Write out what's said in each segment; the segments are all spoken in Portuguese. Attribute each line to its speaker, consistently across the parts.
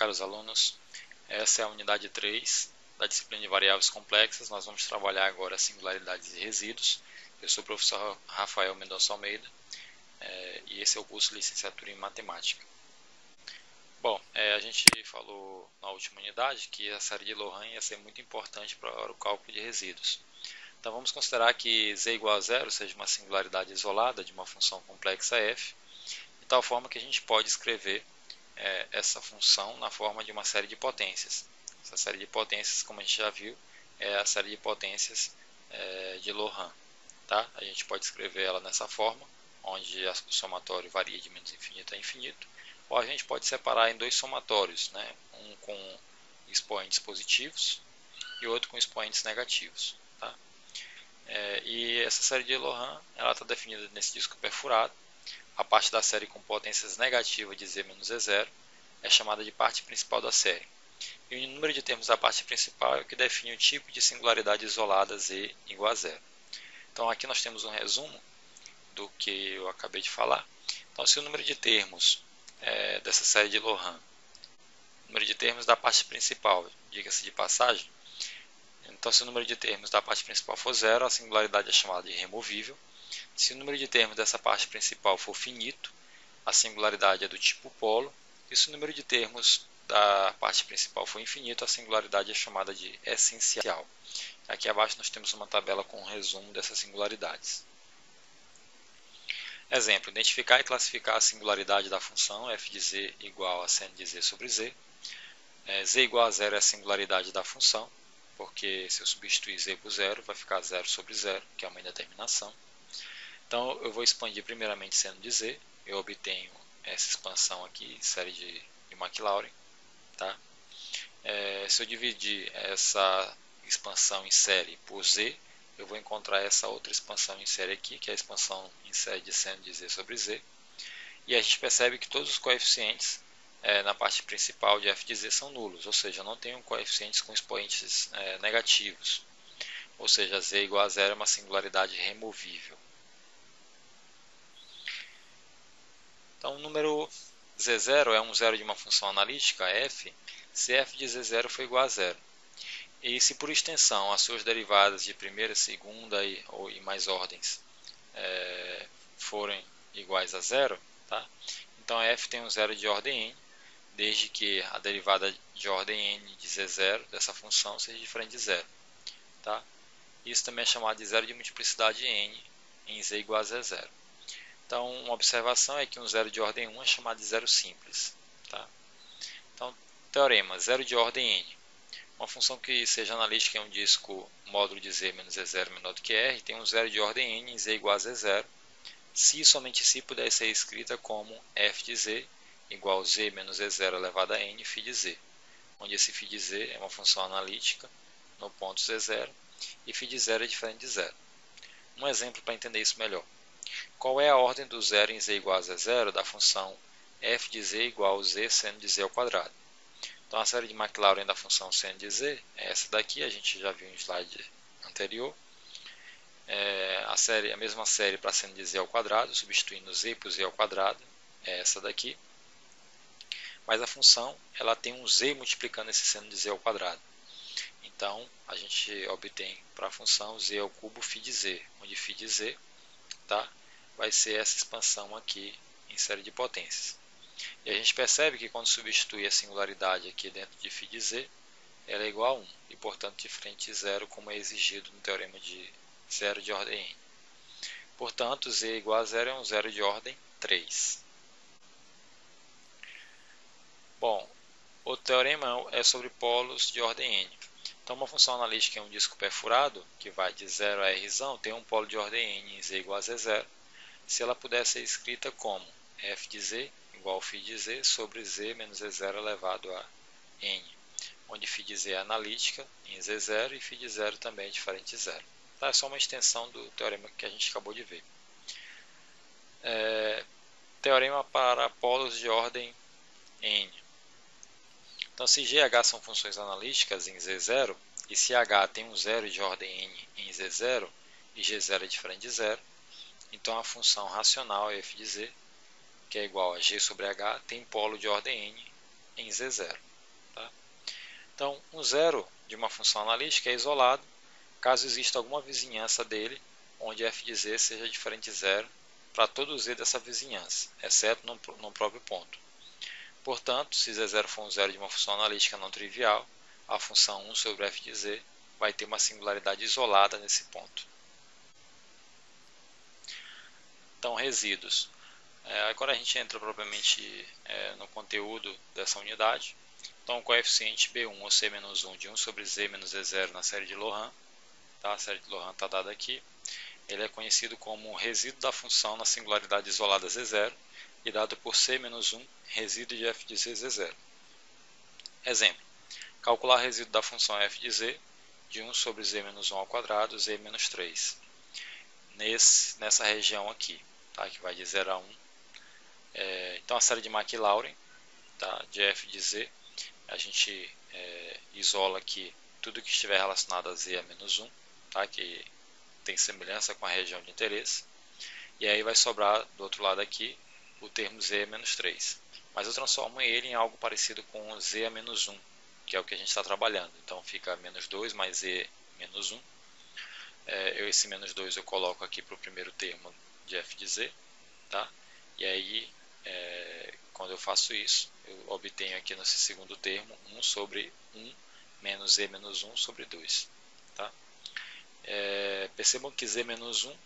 Speaker 1: caros alunos, essa é a unidade 3 da disciplina de variáveis complexas. Nós vamos trabalhar agora singularidades e resíduos. Eu sou o professor Rafael Mendonça Almeida e esse é o curso de licenciatura em matemática. Bom, a gente falou na última unidade que a série de Loran ia ser muito importante para o cálculo de resíduos. Então vamos considerar que z igual a zero seja uma singularidade isolada de uma função complexa f, de tal forma que a gente pode escrever essa função na forma de uma série de potências. Essa série de potências, como a gente já viu, é a série de potências de Loran. Tá? A gente pode escrever ela nessa forma, onde o somatório varia de menos infinito a infinito, ou a gente pode separar em dois somatórios, né? Um com expoentes positivos e outro com expoentes negativos. Tá? E essa série de Loran está definida nesse disco perfurado. A parte da série com potências negativas de z menos z0 é chamada de parte principal da série. E o número de termos da parte principal é o que define o tipo de singularidade isolada z igual a zero. Então aqui nós temos um resumo do que eu acabei de falar. Então se o número de termos dessa série de Loran, o número de termos da parte principal, diga-se de passagem, então se o número de termos da parte principal for zero, a singularidade é chamada de removível. Se o número de termos dessa parte principal for finito, a singularidade é do tipo polo. E se o número de termos da parte principal for infinito, a singularidade é chamada de essencial. Aqui abaixo nós temos uma tabela com um resumo dessas singularidades. Exemplo, identificar e classificar a singularidade da função f de z igual a sen de z sobre z. Z igual a zero é a singularidade da função, porque se eu substituir z por zero, vai ficar 0 sobre 0, que é uma indeterminação. Então eu vou expandir primeiramente seno de z, eu obtenho essa expansão aqui, série de Maclaurin. Tá? Se eu dividir essa expansão em série por z, eu vou encontrar essa outra expansão em série aqui, que é a expansão em série de seno de z sobre z. E a gente percebe que todos os coeficientes na parte principal de f de z são nulos, ou seja, eu não tenho coeficientes com expoentes negativos. Ou seja, z igual a zero é uma singularidade removível. Então, o número z0 é um zero de uma função analítica, f, se f de z0 for igual a zero. E se por extensão as suas derivadas de primeira, segunda e mais ordens forem iguais a zero, tá? Então f tem um zero de ordem n, desde que a derivada de ordem n de z0 dessa função seja diferente de zero. Tá? Isso também é chamado de zero de multiplicidade n em z igual a z0. Então, uma observação é que um zero de ordem 1 é chamado de zero simples. Tá? Então, teorema, zero de ordem n. Uma função que seja analítica em um disco módulo de z menos z0 menor do que r tem um zero de ordem n em z igual a z0, se e somente se puder ser escrita como f de z igual a z menos z0 elevado a n φ de z, onde esse φ de z é uma função analítica no ponto z0 e φ de zero é diferente de zero. Um exemplo para entender isso melhor. Qual é a ordem do zero em z igual a z0 da função f de z igual a z seno de z ao quadrado? Então a série de Maclaurin da função seno de z é essa daqui, a gente já viu em slide anterior. A mesma série para seno de z ao quadrado, substituindo z por z ao quadrado, é essa daqui. Mas a função ela tem um z multiplicando esse seno de z ao quadrado. Então a gente obtém para a função z ao cubo φ de z, onde φ de z vai ser essa expansão aqui em série de potências. E a gente percebe que quando substitui a singularidade aqui dentro de φ de z, ela é igual a 1, e portanto diferente de zero, como é exigido no teorema de zero de ordem n. Portanto, z igual a zero é um zero de ordem 3. Bom, o teorema é sobre polos de ordem n. Então, uma função analítica em um disco perfurado, que vai de 0 a r, tem um polo de ordem n em z igual a z0, se ela puder ser escrita como f de z igual a φ de z sobre z menos z0 elevado a n, onde φ de z é analítica em z0 e φ de zero também é diferente de zero. Tá? É só uma extensão do teorema que a gente acabou de ver. Teorema para polos de ordem n. Então, se g e h são funções analíticas em z0, e se h tem um zero de ordem n em z0 e g0 é diferente de zero, então a função racional f de z, que é igual a g sobre h, tem polo de ordem n em z0. Então, um zero de uma função analítica é isolado caso exista alguma vizinhança dele, onde f de z seja diferente de zero para todo z dessa vizinhança, exceto no próprio ponto. Portanto, se z0 for um zero de uma função analítica não trivial, a função 1 sobre f de z vai ter uma singularidade isolada nesse ponto. Então, resíduos. Agora a gente entra propriamente no conteúdo dessa unidade. Então, o coeficiente B1 ou C-1 de 1 sobre Z menos Z0 na série de Loran, tá? A série de Loran está dada aqui. Ele é conhecido como resíduo da função na singularidade isolada Z0 e dado por C-1, resíduo de f de z, Z0. Exemplo, calcular resíduo da função f de z de 1 sobre z menos 1 ao quadrado, z menos 3. Nessa região aqui, tá? Que vai de 0 a 1. Então, a série de Maclaurin, tá? De f de z, a gente isola aqui tudo que estiver relacionado a z a menos 1, tá? Que tem semelhança com a região de interesse. E aí vai sobrar do outro lado aqui o termo z menos 3. Mas eu transformo ele em algo parecido com z a menos 1, que é o que a gente está trabalhando. Então fica menos 2 mais z menos 1. Esse menos 2 eu coloco aqui para o primeiro termo de f de z. Tá? E aí, quando eu faço isso, eu obtenho aqui nesse segundo termo 1 sobre 1 menos z menos 1 sobre 2. Tá? Percebam que z menos 1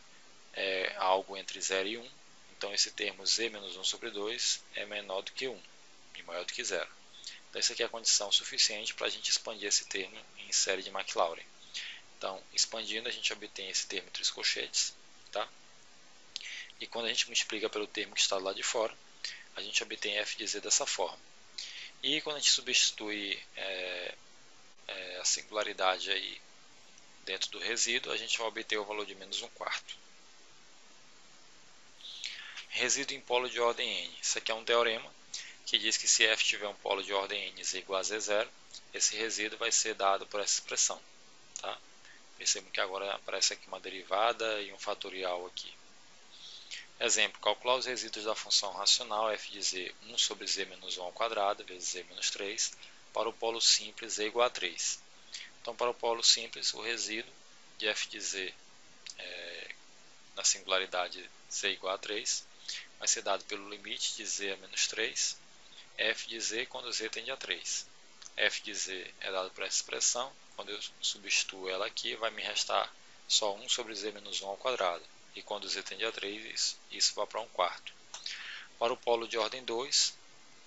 Speaker 1: é algo entre 0 e 1. Então, esse termo z menos 1 sobre 2 é menor do que 1 e maior do que 0. Então, essa aqui é a condição suficiente para a gente expandir esse termo em série de Maclaurin. Então, expandindo, a gente obtém esse termo entre os colchetes. Tá? E quando a gente multiplica pelo termo que está do lado de fora, a gente obtém f de z dessa forma. E quando a gente substitui a singularidade aí dentro do resíduo, a gente vai obter o valor de menos 1/4. Resíduo em polo de ordem n. Isso aqui é um teorema que diz que se f tiver um polo de ordem n z igual a z0, esse resíduo vai ser dado por essa expressão. Tá? Percebam que agora aparece aqui uma derivada e um fatorial aqui. Exemplo, calcular os resíduos da função racional f de z 1 sobre z menos 1 ao quadrado vezes z menos 3 para o polo simples z igual a 3. Então, para o polo simples, o resíduo de f de z na singularidade z igual a 3 vai ser dado pelo limite de z a menos 3, f de z quando z tende a 3. F de z é dado por essa expressão, quando eu substituo ela aqui, vai me restar só 1 sobre z menos 1 ao quadrado. E quando z tende a 3, isso vai para 1/4. Para o polo de ordem 2,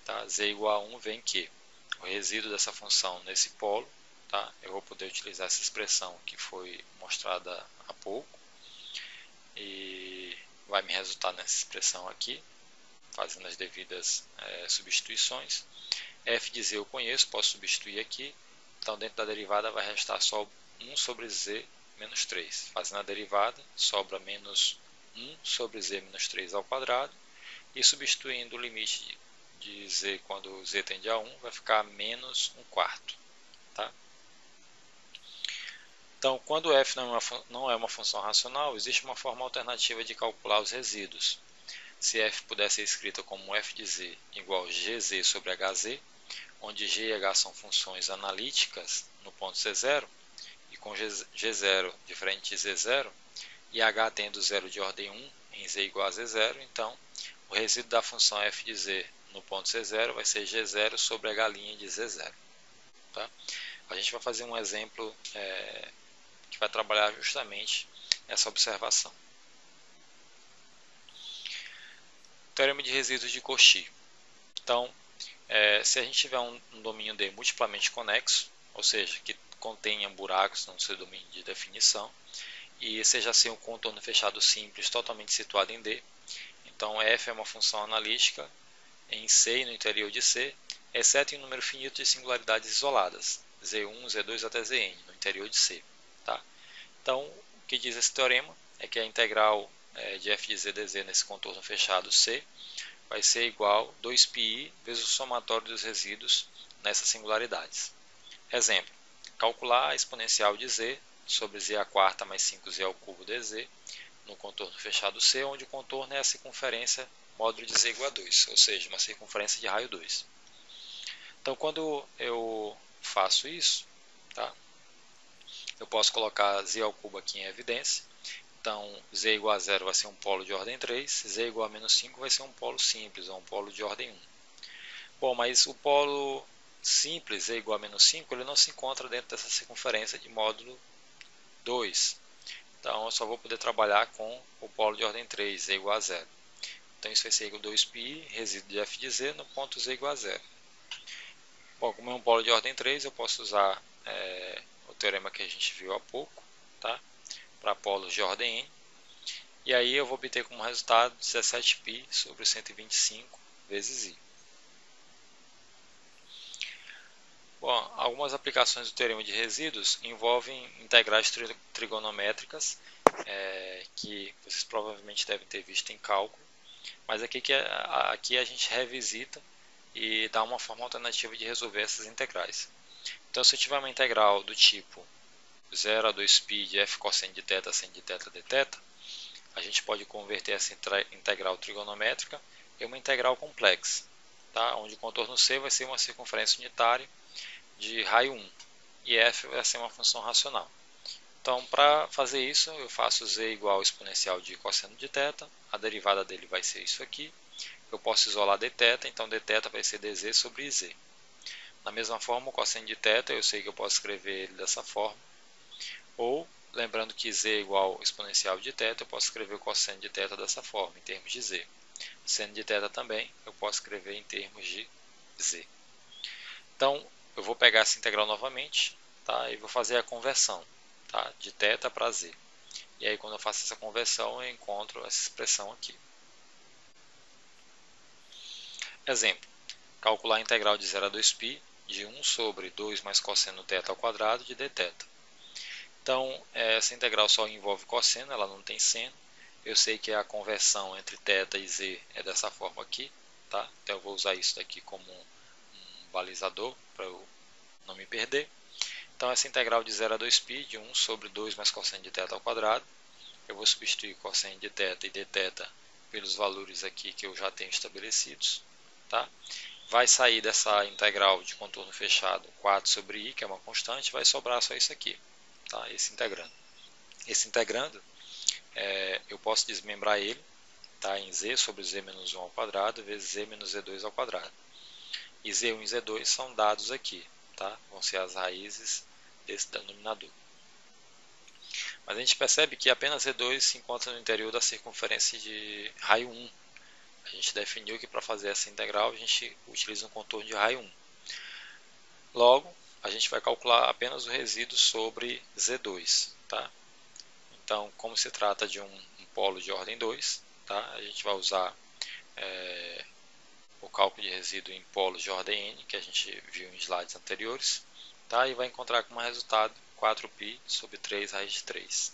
Speaker 1: tá? Z igual a 1 vem que o resíduo dessa função nesse polo, tá? Eu vou poder utilizar essa expressão que foi mostrada há pouco, e vai me resultar nessa expressão aqui, fazendo as devidas substituições. F de z eu conheço, posso substituir aqui. Então, dentro da derivada vai restar só 1 sobre z menos 3. Fazendo a derivada, sobra menos 1 sobre z menos 3 ao quadrado. E substituindo o limite de z quando z tende a 1, vai ficar menos 1/4. Tá? Então, quando f não é uma função racional, existe uma forma alternativa de calcular os resíduos. Se f puder ser escrita como f de z igual a gz sobre hz, onde g e h são funções analíticas no ponto c0, e com g0 diferente de z0, e h tendo 0 de ordem 1 em z igual a z0, então o resíduo da função f de z no ponto c0 vai ser g0 sobre h' de z0. Tá? A gente vai fazer um exemplo que vai trabalhar justamente essa observação. Teorema de resíduos de Cauchy. Então, se a gente tiver um domínio D multiplamente conexo, ou seja, que contenha buracos no seu domínio de definição, e seja assim um contorno fechado simples totalmente situado em D, então f é uma função analítica em C e no interior de C, exceto em um número finito de singularidades isoladas, Z1, Z2 até Zn, no interior de C. Tá? Então, o que diz esse teorema é que a integral de f de z dz nesse contorno fechado C vai ser igual a 2πi vezes o somatório dos resíduos nessas singularidades. Exemplo, calcular a exponencial de z sobre z² mais 5z ao cubo dz no contorno fechado C, onde o contorno é a circunferência módulo de z igual a 2, ou seja, uma circunferência de raio 2. Então, quando eu faço isso, tá? Eu posso colocar z ao cubo aqui em evidência. Então, z igual a 0 vai ser um polo de ordem 3, z igual a menos 5 vai ser um polo simples, ou um polo de ordem 1. Bom, mas o polo simples, z igual a menos 5, ele não se encontra dentro dessa circunferência de módulo 2. Então, eu só vou poder trabalhar com o polo de ordem 3, z igual a 0. Então, isso vai ser igual a 2π, resíduo de f de z, no ponto z igual a 0. Bom, como é um polo de ordem 3, eu posso usar o teorema que a gente viu há pouco, tá? Para polos de ordem n. E aí eu vou obter como resultado 17π sobre 125 vezes i. Bom, algumas aplicações do teorema de resíduos envolvem integrais trigonométricas, que vocês provavelmente devem ter visto em cálculo, mas aqui a gente revisita e dá uma forma alternativa de resolver essas integrais. Então, se eu tiver uma integral do tipo 0 a 2π de f cosseno de θ seno de θ dθ, a gente pode converter essa integral trigonométrica em uma integral complexa, tá? Onde o contorno C vai ser uma circunferência unitária de raio 1 e f vai ser uma função racional. Então, para fazer isso, eu faço z igual ao exponencial de cosseno de θ, a derivada dele vai ser isso aqui. Eu posso isolar dθ, então dθ vai ser dz sobre iz. Da mesma forma, o cosseno de θ, eu sei que eu posso escrever ele dessa forma. Ou, lembrando que z é igual ao exponencial de θ, eu posso escrever o cosseno de θ dessa forma, em termos de z. Seno de θ também, eu posso escrever em termos de z. Então, eu vou pegar essa integral novamente, tá? E vou fazer a conversão, tá? De θ para z. E aí, quando eu faço essa conversão, eu encontro essa expressão aqui. Exemplo. Calcular a integral de 0 a 2π de 1 sobre 2 mais cosseno θ ao quadrado de dθ. Então, essa integral só envolve cosseno, ela não tem seno. Eu sei que a conversão entre θ e z é dessa forma aqui, tá? Então eu vou usar isso daqui como um balizador para eu não me perder. Então, essa integral de 0 a 2π de 1 sobre 2 mais cosseno de θ ao quadrado. Eu vou substituir cosseno de θ e dθ pelos valores aqui que eu já tenho estabelecidos, tá? Vai sair dessa integral de contorno fechado 4 sobre i, que é uma constante, vai sobrar só isso aqui, tá? Esse integrando. Esse integrando, eu posso desmembrar ele, tá? Em z sobre z menos 1 ao quadrado vezes z menos z2 ao quadrado. E z1 e z2 são dados aqui, tá? Vão ser as raízes desse denominador. Mas a gente percebe que apenas z2 se encontra no interior da circunferência de raio 1. A gente definiu que para fazer essa integral a gente utiliza um contorno de raio 1. Logo, a gente vai calcular apenas o resíduo sobre z2. Tá? Então, como se trata de um polo de ordem 2, tá? A gente vai usar o cálculo de resíduo em polos de ordem n, que a gente viu em slides anteriores, tá? E vai encontrar como resultado 4π sobre 3 raiz de 3.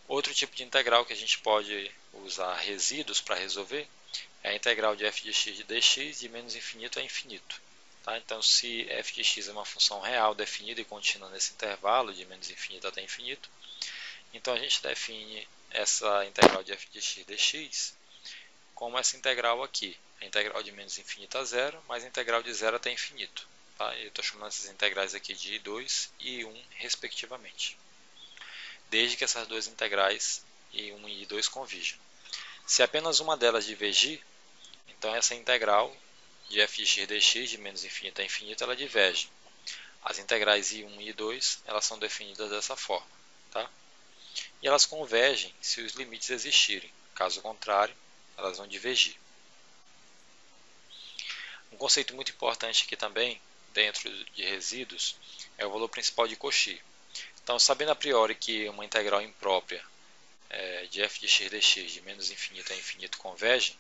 Speaker 1: Outro tipo de integral que a gente pode usar resíduos para resolver é a integral de f de x de dx de menos infinito a infinito. Tá? Então, se f de x é uma função real definida e contínua nesse intervalo de menos infinito até infinito, então a gente define essa integral de f de x dx como essa integral aqui, a integral de menos infinito a zero, mais a integral de zero até infinito. Tá? Eu estou chamando essas integrais aqui de i2 e i1, respectivamente, desde que essas duas integrais, i1 e i2, convirjam. Se apenas uma delas divergir, então essa integral de f de x dx de menos infinito a infinito, ela diverge. As integrais i1 e i2, elas são definidas dessa forma. Tá? E elas convergem se os limites existirem. Caso contrário, elas vão divergir. Um conceito muito importante aqui também, dentro de resíduos, é o valor principal de Cauchy. Então, sabendo a priori que uma integral imprópria de f de x dx de menos infinito a infinito converge,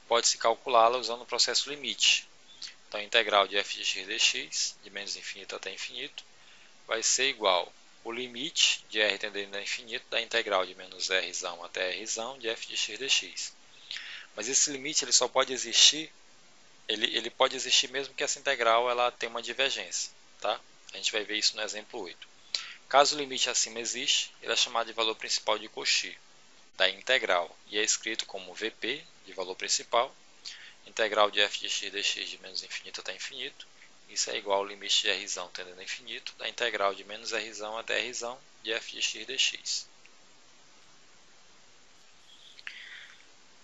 Speaker 1: pode-se calculá-la usando o processo limite. Então, a integral de f de x dx de menos infinito até infinito vai ser igual ao limite de r tendendo a infinito da integral de menos r até r de f de x dx. Mas esse limite ele só pode existir, ele pode existir mesmo que essa integral ela tenha uma divergência. Tá? A gente vai ver isso no exemplo 8. Caso o limite acima existe, ele é chamado de valor principal de Cauchy da integral e é escrito como Vp, de valor principal, integral de f de x dx de menos infinito até infinito, Isso é igual ao limite de r tendendo a infinito da integral de menos r até r de f de x dx.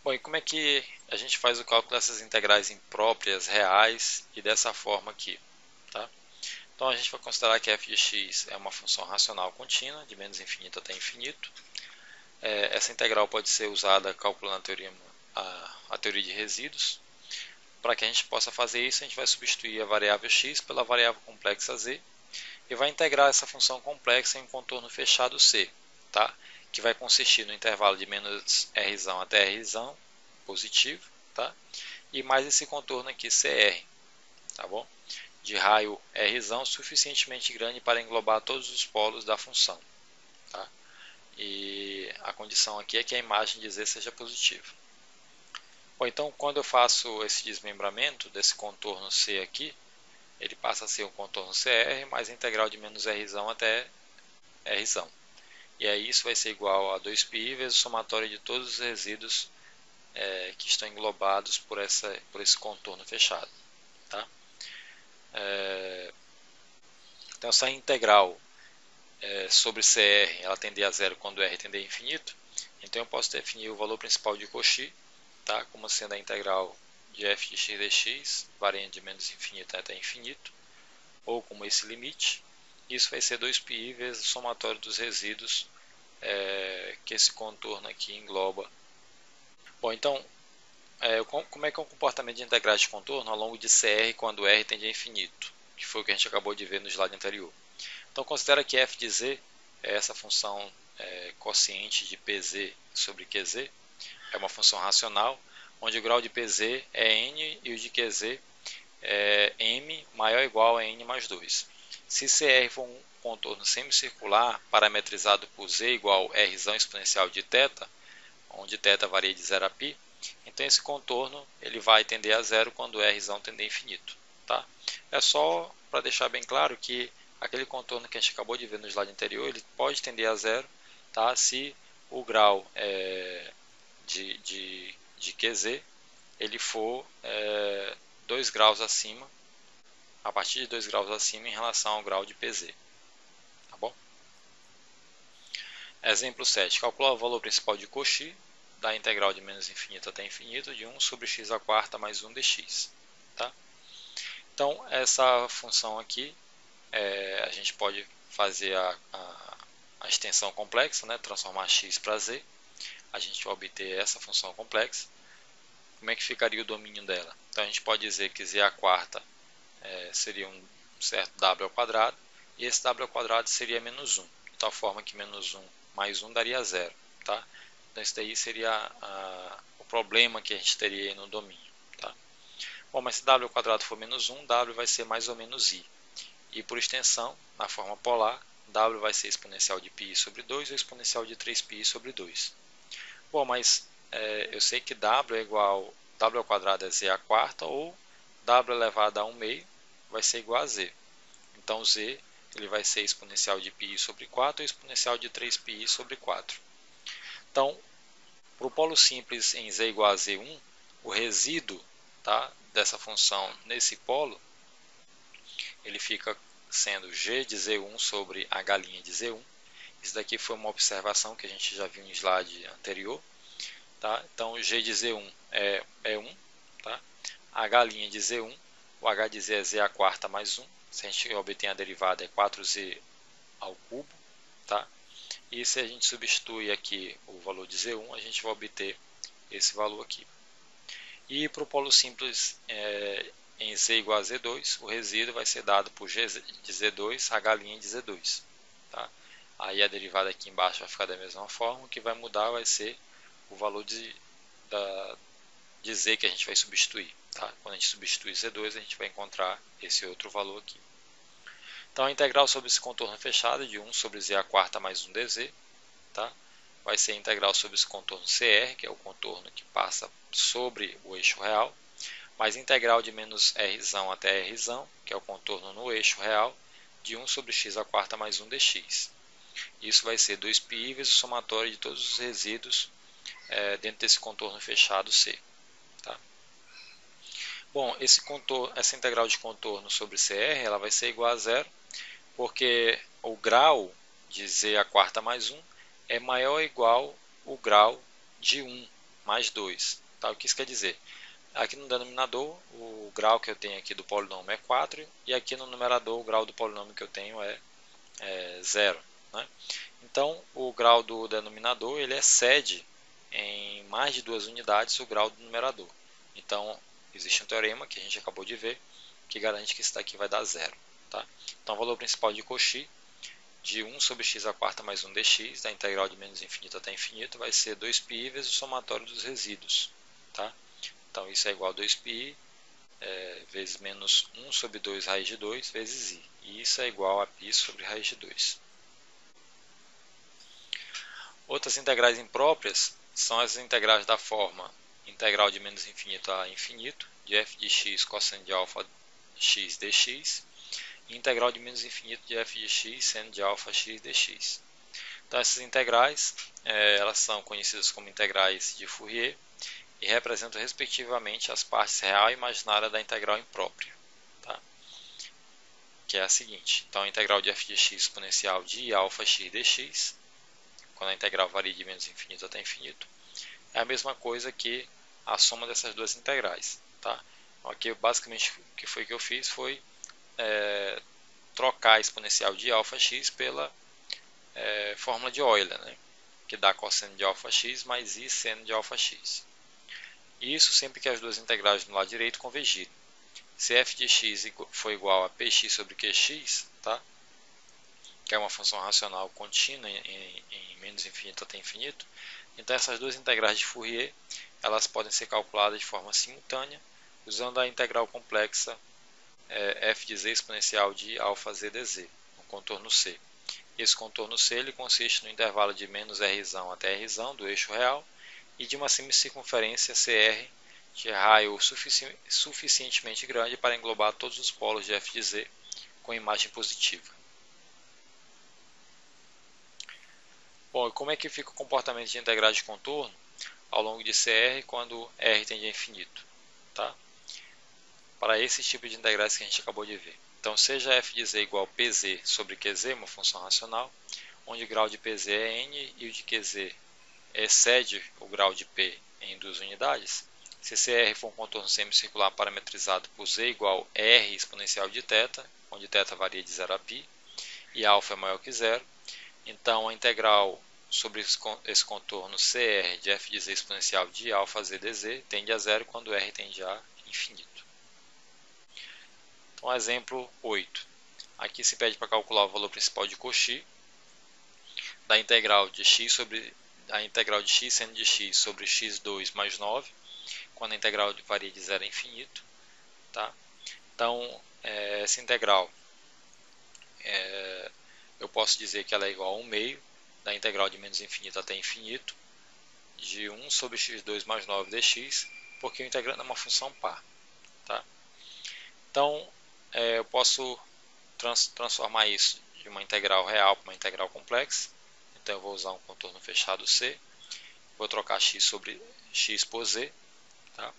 Speaker 1: Bom, e como é que a gente faz o cálculo dessas integrais impróprias, reais e dessa forma aqui? Tá? Então a gente vai considerar que f de x é uma função racional contínua, de menos infinito até infinito. Essa integral pode ser usada calculando a teoria de resíduos. Para que a gente possa fazer isso, a gente vai substituir a variável x pela variável complexa z e vai integrar essa função complexa em um contorno fechado C, tá? Que vai consistir no intervalo de menos r até r positivo, tá? E mais esse contorno aqui CR, tá bom? De raio r suficientemente grande para englobar todos os polos da função, tá? E a condição aqui é que a imagem de z seja positiva. Bom, então quando eu faço esse desmembramento desse contorno C aqui, ele passa a ser o contorno CR mais a integral de menos r até r. E aí isso vai ser igual a 2π vezes o somatório de todos os resíduos que estão englobados por esse contorno fechado. Tá? Então essa integral sobre CR ela tende a zero quando R tende a infinito. Então eu posso definir o valor principal de Cauchy, tá? Como sendo a integral de f de x dx, variando de menos infinito até infinito, ou como esse limite. Isso vai ser 2π vezes o somatório dos resíduos que esse contorno aqui engloba. Bom, então, como é que é o comportamento de integrais de contorno ao longo de CR quando R tende a infinito? Que foi o que a gente acabou de ver no slide anterior. Então, considera que f de z é essa função quociente de pz sobre qz, é uma função racional, onde o grau de pz é n e o de qz é m maior ou igual a n mais 2. Se CR for um contorno semicircular parametrizado por z igual a r exponencial de θ, onde θ varia de 0 a π, então esse contorno ele vai tender a zero quando r tender a infinito. Tá? É só para deixar bem claro que aquele contorno que a gente acabou de ver no slide anterior, ele pode tender a zero, tá? Se o grau de QZ ele for 2 graus acima, a partir de 2 graus acima em relação ao grau de PZ. Tá bom? Exemplo 7. Calcular o valor principal de Cauchy da integral de menos infinito até infinito de 1 sobre x à quarta mais 1 dx. Tá? Então, essa função aqui, a gente pode fazer a extensão complexa, né? Transformar x para z. A gente vai obter essa função complexa. Como é que ficaria o domínio dela? Então, a gente pode dizer que z à quarta seria um certo w ao quadrado, e esse w ao quadrado seria menos 1, de tal forma que menos 1 mais 1 daria 0. Tá? Então, esse daí seria o problema que a gente teria aí no domínio. Tá? Bom, mas se w ao quadrado for menos 1, w vai ser mais ou menos i. E por extensão, na forma polar, w vai ser exponencial de π sobre 2 ou exponencial de 3π sobre 2. Bom, mas eu sei que w é igual, w ao quadrado é z à quarta, ou w elevado a 1 meio vai ser igual a z. Então z ele vai ser exponencial de π sobre 4 ou exponencial de 3π sobre 4. Então, para o polo simples em z igual a z1, o resíduo, tá, dessa função nesse polo, ele fica sendo g de z1 sobre h' de z1. Isso daqui foi uma observação que a gente já viu no slide anterior. Tá? Então, g de z1 é 1, tá? h' de z1, o h de z é z à quarta mais 1. Se a gente obtém a derivada, é 4z ao cubo. Tá? E se a gente substitui aqui o valor de z1, a gente vai obter esse valor aqui. E para o polo simples em z igual a z2, o resíduo vai ser dado por g de z2, h' de z2. Tá? Aí a derivada aqui embaixo vai ficar da mesma forma, o que vai mudar vai ser o valor de z que a gente vai substituir. Tá? Quando a gente substitui z2, a gente vai encontrar esse outro valor aqui. Então a integral sobre esse contorno fechado de 1 sobre z à quarta mais 1 dz, tá? Vai ser a integral sobre esse contorno CR, que é o contorno que passa sobre o eixo real, mais a integral de menos r até r, que é o contorno no eixo real, de 1 sobre x à quarta mais 1 dx. Isso vai ser 2π vezes o somatório de todos os resíduos dentro desse contorno fechado C. Tá? Bom, essa integral de contorno sobre CR ela vai ser igual a zero, porque o grau de z à quarta mais 1 é maior ou igual ao grau de 1 mais 2. Tá? O que isso quer dizer? Aqui no denominador, o grau que eu tenho aqui do polinômio é 4, e aqui no numerador, o grau do polinômio que eu tenho é 0. Né? Então, o grau do denominador ele excede em mais de 2 unidades o grau do numerador. Então, existe um teorema que a gente acabou de ver que garante que isso daqui vai dar zero. Tá? Então, o valor principal de Cauchy de 1 sobre x à quarta mais 1 dx, da integral de menos infinito até infinito, vai ser 2πi vezes o somatório dos resíduos. Tá? Então, isso é igual a 2πi vezes menos 1 sobre 2 raiz de 2 vezes i. E isso é igual a π sobre raiz de 2. Outras integrais impróprias são as integrais da forma integral de menos infinito a infinito, de f de x cosseno de alfa x dx, e integral de menos infinito de f de x seno de alfa x dx. Então, essas integrais elas são conhecidas como integrais de Fourier e representam respectivamente as partes real e imaginária da integral imprópria, tá? Que é a seguinte. Então, a integral de f de x exponencial de alfa x dx, quando a integral varia de menos infinito até infinito, é a mesma coisa que a soma dessas duas integrais. Tá? Então, aqui, basicamente, o que foi que eu fiz foi trocar a exponencial de alfa x pela fórmula de Euler, né? Que dá cosseno de alfa x mais i seno de alfa x. Isso sempre que as duas integrais no lado direito convergirem. Se f de x for igual a px sobre qx, tá? Que é uma função racional contínua em menos infinito até infinito, então essas duas integrais de Fourier elas podem ser calculadas de forma simultânea usando a integral complexa f de z exponencial de alfa z dz, no contorno C. Esse contorno C ele consiste no intervalo de menos r até r do eixo real e de uma semicircunferência CR de raio suficientemente grande para englobar todos os polos de f de z com imagem positiva. Bom, e como é que fica o comportamento de integrais de contorno ao longo de CR quando R tende a infinito? Tá? Para esse tipo de integrais que a gente acabou de ver. Então, seja f de z igual a pz sobre qz, uma função racional, onde o grau de pz é n e o de qz excede o grau de p em 2 unidades, se CR for um contorno semicircular parametrizado por z igual a r exponencial de θ, onde θ varia de 0 a π, e α é maior que zero, então a integral sobre esse contorno CR de f de z exponencial de alfa z dz tende a zero quando r tende a infinito. Então, exemplo 8. Aqui se pede para calcular o valor principal de Cauchy da integral de x sobre a integral de x seno de x sobre x2 mais 9, quando a integral varia de 0 a infinito. Tá? Então, essa integral eu posso dizer que ela é igual a 1 meio da integral de menos infinito até infinito de 1 sobre x2 mais 9 dx, porque o integrando é uma função par. Tá? Então, eu posso transformar isso de uma integral real para uma integral complexa. Então, eu vou usar um contorno fechado C, vou trocar x sobre x por z, tá?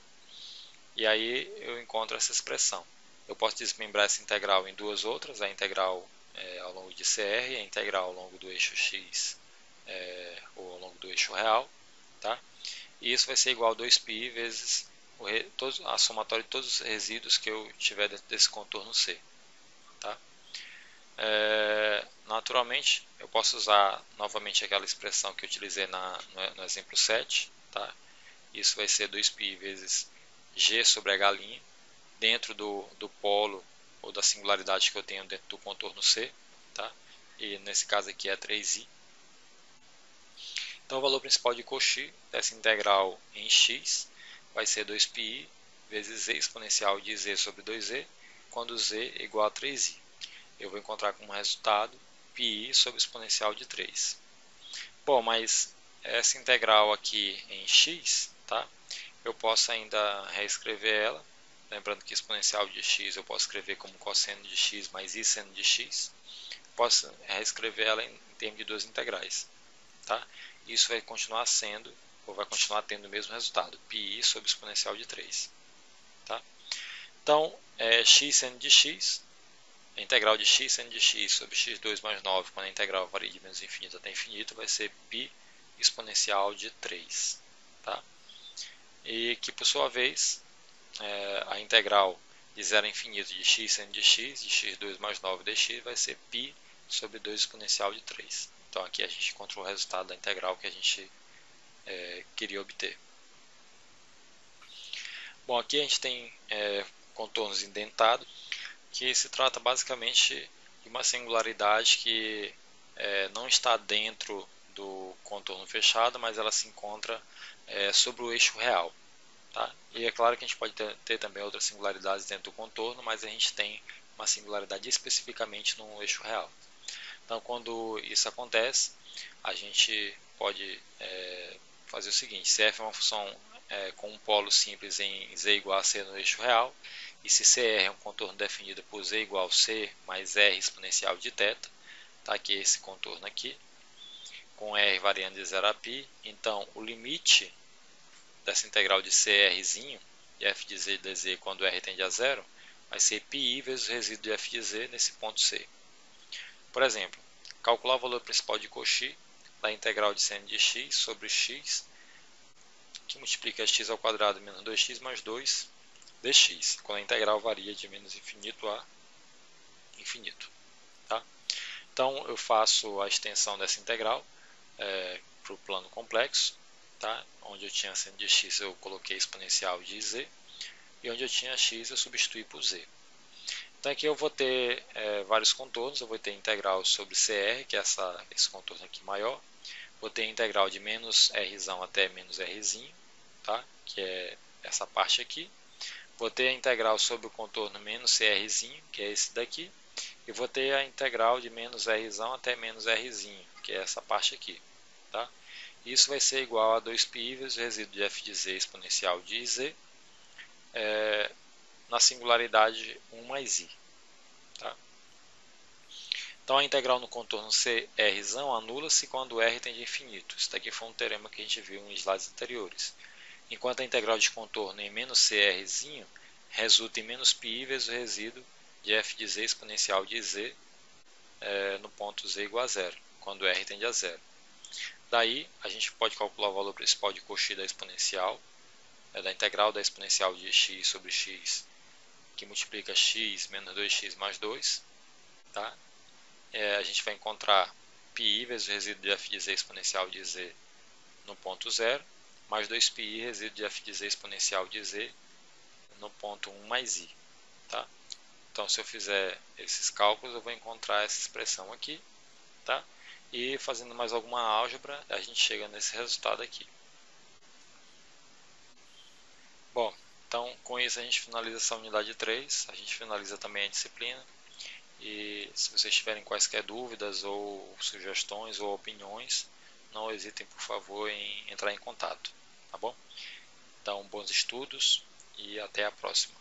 Speaker 1: E aí eu encontro essa expressão. Eu posso desmembrar essa integral em duas outras, a integral ao longo de CR e a integral ao longo do eixo x ou ao longo do eixo real. Tá? E isso vai ser igual a 2π vezes a somatória de todos os resíduos que eu tiver dentro desse contorno C. Tá? Naturalmente, eu posso usar novamente aquela expressão que eu utilizei no exemplo 7. Tá? Isso vai ser 2π vezes g sobre h' dentro do polo ou da singularidade que eu tenho dentro do contorno C. Tá? E nesse caso aqui é 3i. Então, o valor principal de Cauchy dessa integral em x vai ser 2πi vezes z exponencial de z sobre 2z, quando z é igual a 3i. Eu vou encontrar como resultado πi sobre exponencial de 3. Bom, mas essa integral aqui em x, tá? Eu posso ainda reescrever ela. Lembrando que exponencial de x eu posso escrever como cosseno de x mais i seno de x. Posso reescrever ela em termos de duas integrais. Tá? Isso vai continuar sendo, ou vai continuar tendo o mesmo resultado, πi sobre exponencial de 3. Tá? Então, x seno de x, a integral de x seno de x sobre x2 mais 9, quando a integral varia de menos infinito até infinito, vai ser π exponencial de 3. Tá? E que, por sua vez, a integral de 0 a infinito de x seno de x2 mais 9 dx, vai ser π sobre 2 exponencial de 3. Então, aqui a gente encontrou o resultado da integral que a gente queria obter. Bom, aqui a gente tem contornos indentados, que se trata basicamente de uma singularidade que não está dentro do contorno fechado, mas ela se encontra sobre o eixo real. Tá? E é claro que a gente pode ter também outras singularidades dentro do contorno, mas a gente tem uma singularidade especificamente no eixo real. Então, quando isso acontece, a gente pode fazer o seguinte: se f é uma função com um polo simples em z igual a c no eixo real, e se CR é um contorno definido por z igual a c mais r exponencial de θ, tá? Que é esse contorno aqui, com r variando de 0 a π, então o limite dessa integral de CRzinho, de f de z dz, quando r tende a zero, vai ser πi vezes o resíduo de f de z nesse ponto C. Por exemplo, calcular o valor principal de Cauchy da integral de seno de x sobre x, que multiplica x ao quadrado menos 2x mais 2 dx, quando a integral varia de menos infinito a infinito. Tá? Então, eu faço a extensão dessa integral para o plano complexo, tá? Onde eu tinha seno de x, eu coloquei exponencial de z, e onde eu tinha x, eu substituí por z. Então, aqui eu vou ter vários contornos. Eu vou ter integral sobre CR, que é esse contorno aqui maior. Vou ter integral de menos R até menos R, tá? Que é essa parte aqui. Vou ter a integral sobre o contorno menos CR, que é esse daqui. E vou ter a integral de menos R até menos R, que é essa parte aqui. Tá? Isso vai ser igual a 2π vezes o resíduo de f de z exponencial de z, na singularidade 1 mais i. Tá? Então, a integral no contorno CR anula-se quando r tende a infinito. Isso daqui foi um teorema que a gente viu em slides anteriores. Enquanto a integral de contorno em menos CR resulta em menos π vezes o resíduo de f de z exponencial de z no ponto z igual a zero, quando r tende a zero. Daí, a gente pode calcular o valor principal de Cauchy da exponencial, da integral da exponencial de x sobre x, que multiplica x menos 2x mais 2. Tá? A gente vai encontrar π vezes o resíduo de f de z exponencial de z no ponto 0, mais 2π resíduo de f de z exponencial de z no ponto 1 mais i. Tá? Então, se eu fizer esses cálculos, eu vou encontrar essa expressão aqui. Tá? E fazendo mais alguma álgebra, a gente chega nesse resultado aqui. Bom, então com isso a gente finaliza essa unidade 3, a gente finaliza também a disciplina. E se vocês tiverem quaisquer dúvidas ou sugestões ou opiniões, não hesitem, por favor, em entrar em contato. Tá bom? Então, bons estudos e até a próxima.